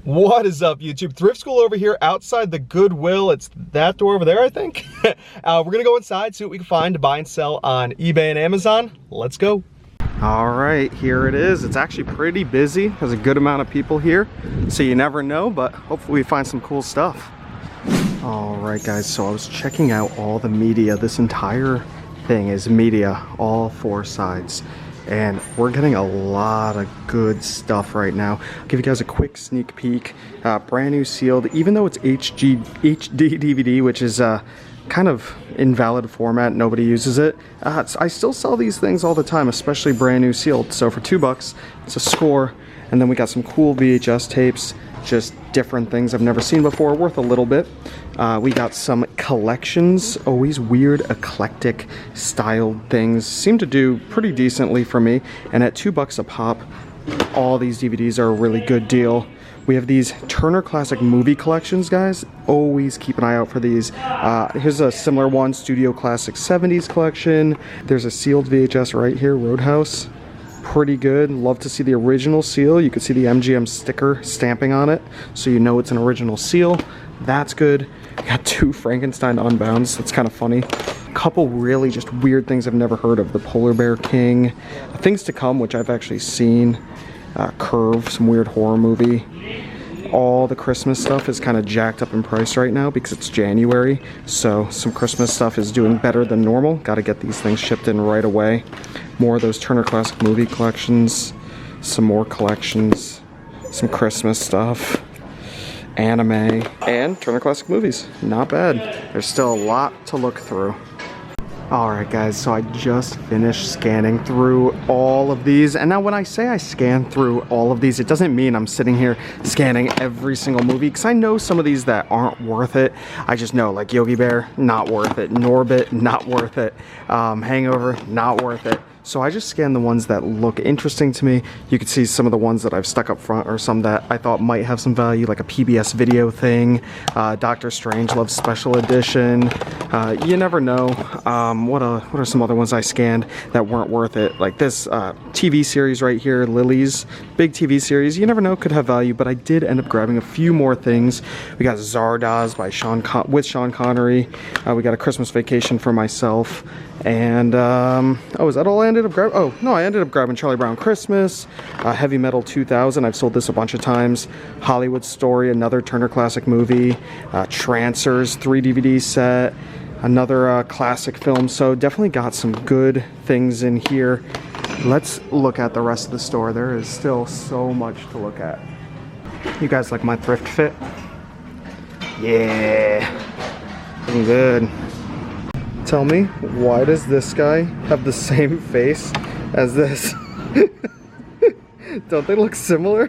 What is up, YouTube? Thrift School over here outside the Goodwill. It's that door over there, I think. We're gonna go inside, see what we can find to buy and sell on eBay and Amazon. Let's go. All right, here it is. It's actually pretty busy. There's a good amount of people here, so you never know, but hopefully we find some cool stuff. All right, guys, so I was checking out all the media. This entire thing is media, all four sides. And we're getting a lot of good stuff right now. I'll give you guys a quick sneak peek. Brand new sealed, even though it's HD DVD, which is kind of invalid format, nobody uses it. I still sell these things all the time, especially brand new sealed. So for $2, it's a score. And then we got some cool VHS tapes, just different things I've never seen before, worth a little bit. We got some collections, always weird, eclectic styled things. Seem to do pretty decently for me. And at $2 a pop, all these DVDs are a really good deal. We have these Turner Classic Movie collections, guys. Always keep an eye out for these. Here's a similar one, Studio Classic 70s collection. There's a sealed VHS right here, Roadhouse. Pretty good. Love to see the original seal. You can see the MGM sticker stamping on it, so you know it's an original seal. That's good. Got two Frankenstein Unbounds. That's kind of funny. A couple really just weird things I've never heard of. The Polar Bear King. Things to Come, which I've actually seen. Curve, some weird horror movie. All the Christmas stuff is kind of jacked up in price right now because it's January, so some Christmas stuff is doing better than normal. Got to get these things shipped in right away. More of those Turner Classic Movie collections, some more collections, some Christmas stuff, anime, and Turner Classic Movies. Not bad. There's still a lot to look through. Alright guys, so I just finished scanning through all of these, and now when I say I scan through all of these, it doesn't mean I'm sitting here scanning every single movie, because I know some of these that aren't worth it. I just know, like Yogi Bear, not worth it. Norbit, not worth it. Hangover, not worth it. So I just scan the ones that look interesting to me. You can see some of the ones that I've stuck up front, or some that I thought might have some value, like a PBS video thing, Doctor Strangelove Special Edition. You never know. What are some other ones I scanned that weren't worth it? Like this TV series right here, Lily's, big TV series. You never know, could have value, but I did end up grabbing a few more things. We got Zardoz by with Sean Connery. We got A Christmas Vacation for myself. And, oh, is that all I ended up grabbing? Oh, no, I ended up grabbing Charlie Brown Christmas, Heavy Metal 2000, I've sold this a bunch of times, Hollywood Story, another Turner Classic Movie, Trancers 3 DVD set, another classic film, so definitely got some good things in here. Let's look at the rest of the store. There is still so much to look at. You guys like my thrift fit? Yeah, looking good. Tell me, why does this guy have the same face as this? Don't they look similar?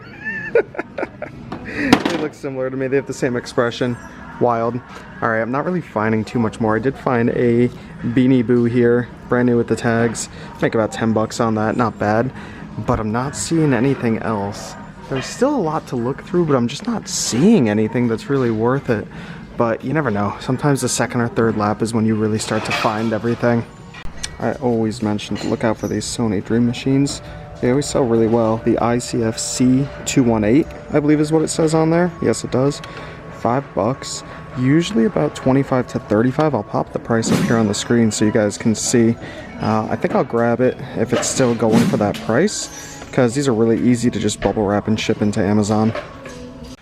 They look similar to me. They have the same expression. Wild. Alright, I'm not really finding too much more. I did find a Beanie Boo here, brand new with the tags. Make about $10 on that, not bad. But I'm not seeing anything else. There's still a lot to look through, but I'm just not seeing anything that's really worth it. But you never know. Sometimes the second or third lap is when you really start to find everything. I always mention to look out for these Sony Dream Machines. They always sell really well. The ICF C218, I believe is what it says on there. Yes, it does. $5. Usually about 25 to 35. I'll pop the price up here on the screen so you guys can see. I think I'll grab it if it's still going for that price, because these are really easy to just bubble wrap and ship into Amazon.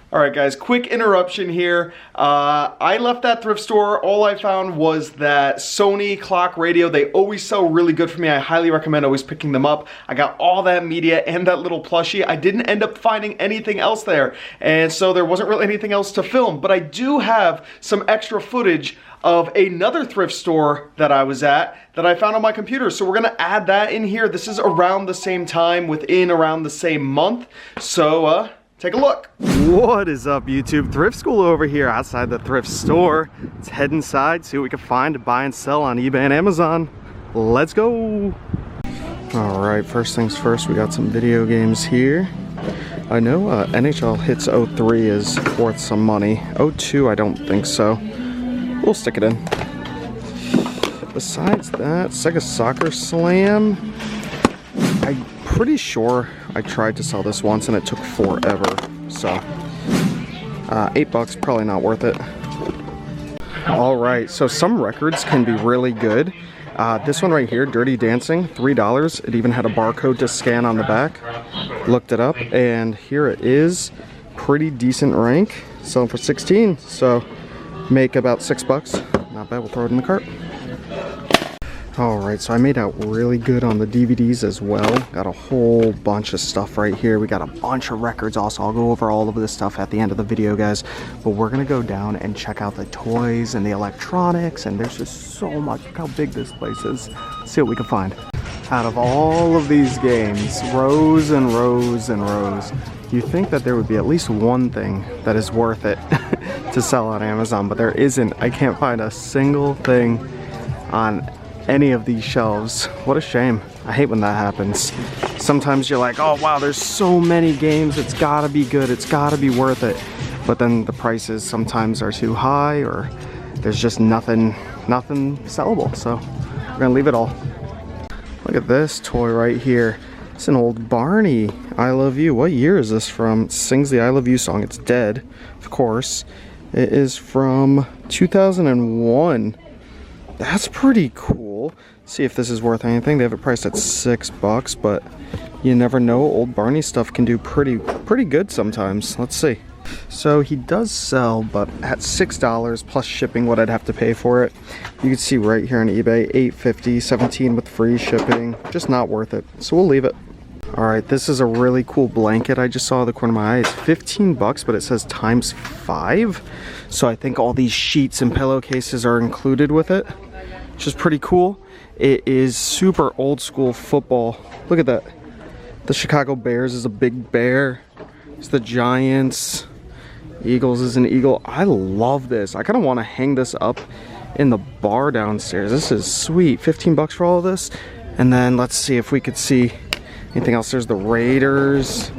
Alright guys, quick interruption here. I left that thrift store. All I found was that Sony clock radio. They always sell really good for me. I highly recommend always picking them up. I got all that media and that little plushie. I didn't end up finding anything else there, and so there wasn't really anything else to film. But I do have some extra footage of another thrift store that I was at that I found on my computer. So we're gonna add that in here. This is around the same time, within around the same month. So, take a look. What is up, YouTube? Thrift School over here outside the thrift store. Let's head inside, see what we can find to buy and sell on eBay and Amazon. Let's go. All right, first things first, we got some video games here. I know NHL Hits 03 is worth some money. 02, I don't think so. We'll stick it in. Besides that, Sega Soccer Slam. I'm pretty sure I tried to sell this once and it took forever. So $8, probably not worth it. All right, so some records can be really good. This one right here, Dirty Dancing, $3. It even had a barcode to scan on the back. Looked it up, and here it is. Pretty decent rank, selling for $16, so make about $6. Not bad, we'll throw it in the cart. Alright, so I made out really good on the DVDs as well. Got a whole bunch of stuff right here. We got a bunch of records also. I'll go over all of this stuff at the end of the video, guys. But we're going to go down and check out the toys and the electronics. And there's just so much. Look how big this place is. Let's see what we can find. Out of all of these games, rows and rows and rows, you'd think that there would be at least one thing that is worth it to sell on Amazon. But there isn't. I can't find a single thing on any of these shelves. What a shame. I hate when that happens. Sometimes you're like, oh wow, there's so many games, it's gotta be good, it's gotta be worth it. But then the prices sometimes are too high, or there's just nothing sellable. So we're gonna leave it all. Look at this toy right here. It's an old Barney, I Love You. What year is this from? It sings the I Love You song. It's dead, of course. It is from 2001. That's pretty cool. See if this is worth anything. They have it priced at $6, but you never know. Old Barney stuff can do pretty good sometimes. Let's see. So he does sell, but at $6 plus shipping, what I'd have to pay for it. You can see right here on eBay, $8.50, $17 with free shipping. Just not worth it. So we'll leave it. All right, this is a really cool blanket I just saw at the corner of my eye. It's $15, but it says ×5. So I think all these sheets and pillowcases are included with it, which is pretty cool. It is super old school football. Look at that. The Chicago Bears is a big bear. It's the Giants. Eagles is an eagle. I love this. I kind of want to hang this up in the bar downstairs. This is sweet. $15 for all of this. And then let's see if we could see anything else. There's the Raiders,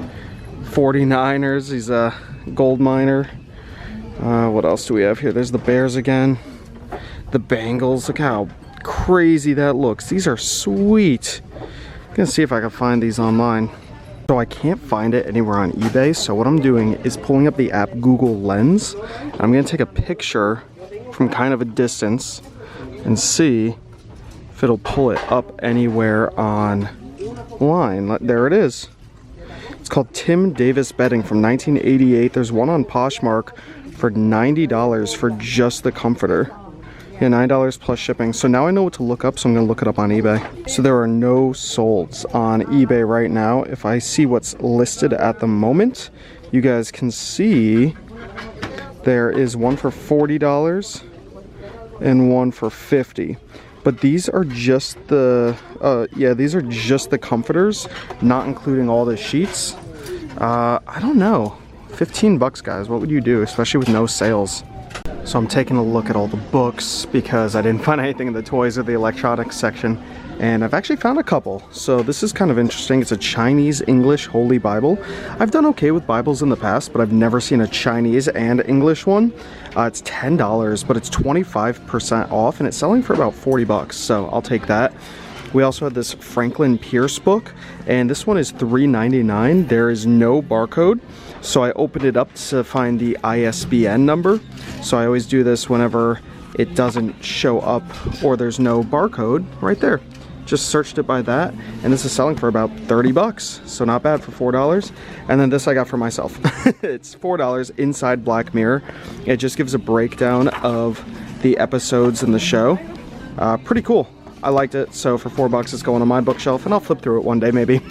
49ers. He's a gold miner. What else do we have here? There's the Bears again. The Bengals. Look how crazy that looks. These are sweet. I'm gonna see if I can find these online. So I can't find it anywhere on eBay. So what I'm doing is pulling up the app Google Lens. And I'm gonna take a picture from kind of a distance and see if it'll pull it up anywhere online. There it is. It's called Tim Davis Bedding from 1988. There's one on Poshmark for $90 for just the comforter. Yeah, $9 plus shipping. So now I know what to look up, so I'm gonna look it up on eBay. So there are no solds on eBay right now. If I see what's listed at the moment, you guys can see there is one for $40 and one for $50. But these are just the, these are just the comforters, not including all the sheets. I don't know. $15, guys. What would you do, especially with no sales? So I'm taking a look at all the books because I didn't find anything in the toys or the electronics section. And I've actually found a couple. So this is kind of interesting. It's a Chinese English Holy Bible. I've done okay with Bibles in the past, but I've never seen a Chinese and English one. It's $10, but it's 25% off, and it's selling for about $40. So I'll take that. We also had this Franklin Pierce book, and this one is $3.99. There is no barcode, so I opened it up to find the ISBN number. So I always do this whenever it doesn't show up or there's no barcode right there. Just searched it by that, and this is selling for about $30, so not bad for $4. And then this I got for myself. It's $4 Inside Black Mirror. It just gives a breakdown of the episodes in the show. Pretty cool. I liked it, so for $4 it's going on my bookshelf, and I'll flip through it one day maybe.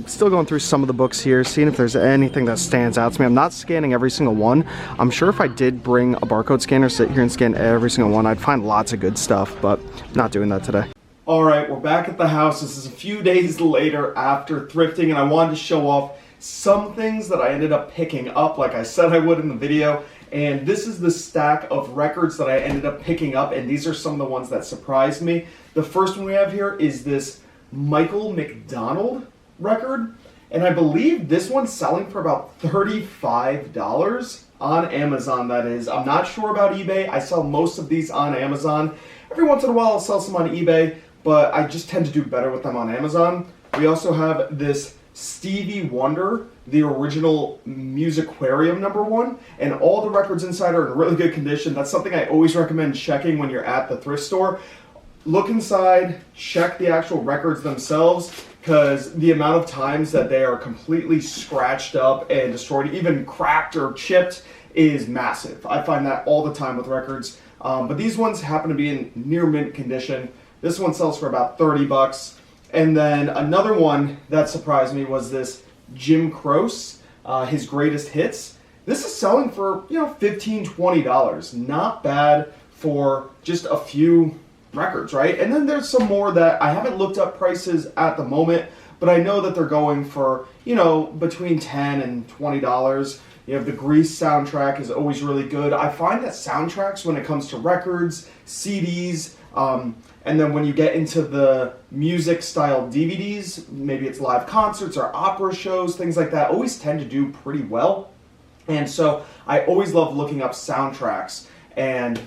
Still going through some of the books here, seeing if there's anything that stands out to me. I'm not scanning every single one. I'm sure if I did bring a barcode scanner, sit here and scan every single one, I'd find lots of good stuff, but not doing that today. Alright, we're back at the house. This is a few days later after thrifting, and I wanted to show off some things that I ended up picking up like I said I would in the video. And this is the stack of records that I ended up picking up, and these are some of the ones that surprised me. The first one we have here is this Michael McDonald record, and I believe this one's selling for about $35 on Amazon, that is. I'm not sure about eBay. I sell most of these on Amazon. Every once in a while I'll sell some on eBay, but I just tend to do better with them on Amazon. We also have this Stevie Wonder the original Musicarium #1, and all the records inside are in really good condition. That's something I always recommend checking when you're at the thrift store. Look inside, check the actual records themselves, because the amount of times that they are completely scratched up and destroyed, even cracked or chipped, is massive. I find that all the time with records. But these ones happen to be in near mint condition. This one sells for about 30 bucks. And then another one that surprised me was this Jim Croce, his greatest hits. This is selling for, $15, $20. Not bad for just a few records, right? And then there's some more that I haven't looked up prices at the moment, but I know that they're going for, between $10 and $20. You have the Grease soundtrack is always really good. I find that soundtracks, when it comes to records, CDs, and then when you get into the music style DVDs, maybe it's live concerts or opera shows, things like that, always tend to do pretty well. And so I always love looking up soundtracks, and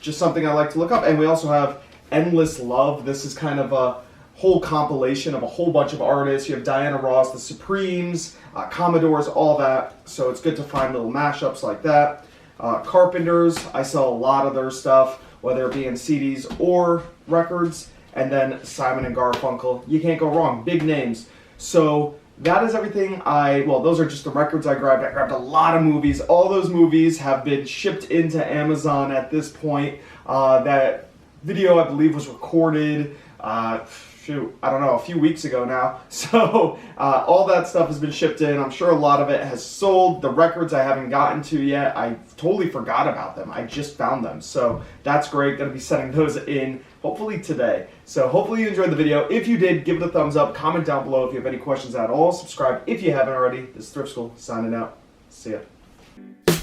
just something I like to look up. And we also have Endless Love. This is kind of a whole compilation of a whole bunch of artists. You have Diana Ross, the Supremes, Commodores, all that. So it's good to find little mashups like that. Carpenters, I sell a lot of their stuff, whether it be in CDs or records. And then Simon and Garfunkel, you can't go wrong, big names. So that is everything those are just the records I grabbed. I grabbed a lot of movies. All those movies have been shipped into Amazon at this point. That video, I believe, was recorded, a few weeks ago now. So all that stuff has been shipped in. I'm sure a lot of it has sold. The records I haven't gotten to yet, I totally forgot about them. I just found them. So that's great. Going to be sending those in hopefully today. So hopefully you enjoyed the video. If you did, give it a thumbs up. Comment down below if you have any questions at all. Subscribe if you haven't already. This is Thrift School signing out. See ya.